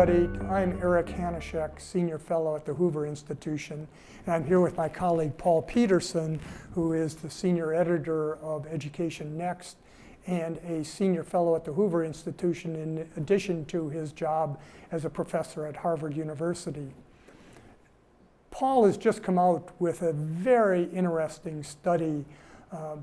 everybody. I'm Eric Hanushek, Senior Fellow at the Hoover Institution, and I'm here with my colleague Paul Peterson, who is the Senior Editor of Education Next and a Senior Fellow at the Hoover Institution in addition to his job as a professor at Harvard University. Paul has just come out with a very interesting study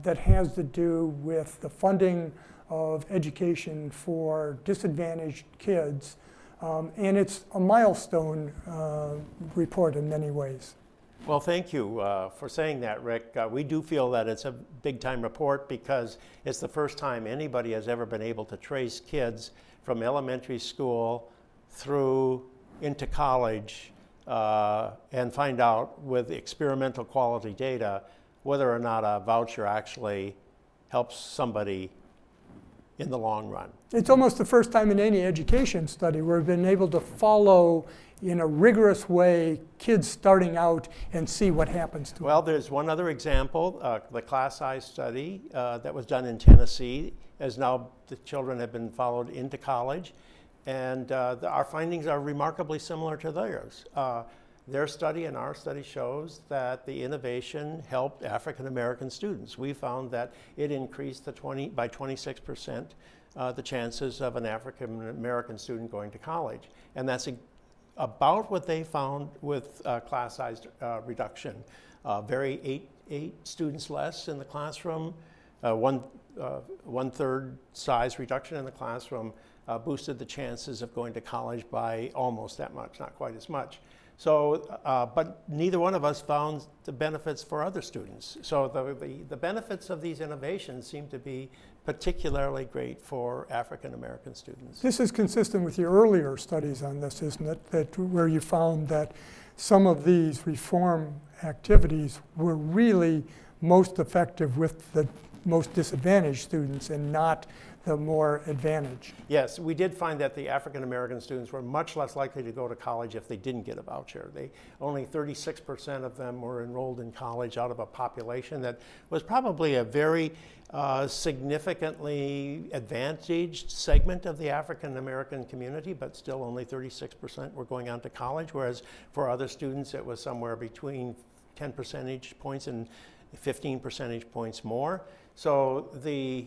that has to do with the funding of education for disadvantaged kids. And it's a milestone report in many ways. Well, thank you for saying that, Rick. We do feel that it's a big-time report because it's the first time anybody has ever been able to trace kids from elementary school through into college and find out with experimental quality data whether or not a voucher actually helps somebody in the long run. It's almost the first time in any education study where we've been able to follow in a rigorous way kids starting out and see what happens to them. Well, there's one other example, the class size study that was done in Tennessee, as now the children have been followed into college, and our findings are remarkably similar to theirs. Their study and our study shows that the innovation helped African American students. We found that it increased by 26% the chances of an African American student going to college. And that's about what they found with class size reduction. Eight students less in the classroom, one-third size reduction in the classroom boosted the chances of going to college by almost that much, not quite as much. So, but neither one of us found the benefits for other students. So the benefits of these innovations seem to be particularly great for African American students. This is consistent with your earlier studies on this, isn't it? Where you found that some of these reform activities were really most effective with the most disadvantaged students and not the more advantaged. Yes, we did find that the African American students were much less likely to go to college if they didn't get a voucher. Only 36% of them were enrolled in college out of a population that was probably a very significantly advantaged segment of the African American community, but still only 36% were going on to college, whereas for other students it was somewhere between 10 percentage points and 15 percentage points more. So this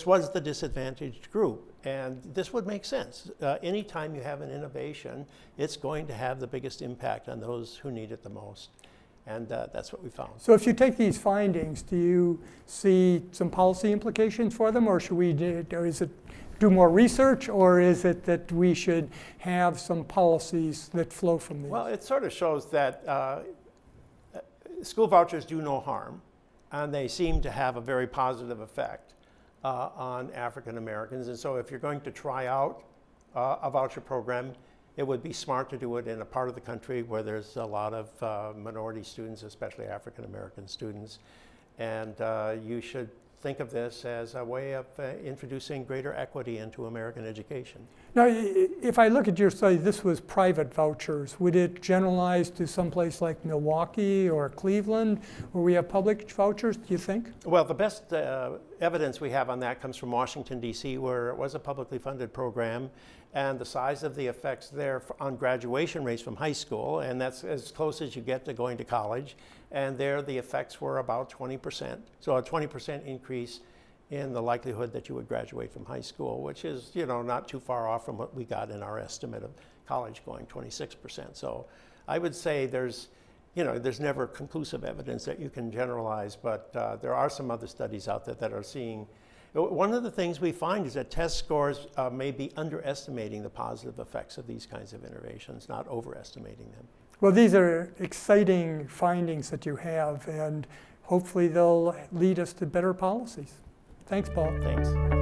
was the disadvantaged group, and this would make sense. Anytime you have an innovation, it's going to have the biggest impact on those who need it the most, and that's what we found. So if you take these findings, do you see some policy implications for them, or is it do more research, or is it that we should have some policies that flow from these? Well, it sort of shows that school vouchers do no harm, and they seem to have a very positive effect on African Americans. And so if you're going to try out a voucher program, it would be smart to do it in a part of the country where there's a lot of minority students, especially African American students. And you should think of this as a way of introducing greater equity into American education. Now, if I look at your study, this was private vouchers. Would it generalize to some place like Milwaukee or Cleveland, where we have public vouchers, do you think? Well, the best evidence we have on that comes from Washington, D.C., where it was a publicly funded program, and the size of the effects there on graduation rates from high school, and that's as close as you get to going to college, and there the effects were about 20%. So a 20% increase in the likelihood that you would graduate from high school, which is, not too far off from what we got in our estimate of college going, 26%. So I would say there's never conclusive evidence that you can generalize, but there are some other studies out there that are seeing. One of the things we find is that test scores may be underestimating the positive effects of these kinds of innovations, not overestimating them. Well, these are exciting findings that you have, and hopefully they'll lead us to better policies. Thanks, Paul. Thanks.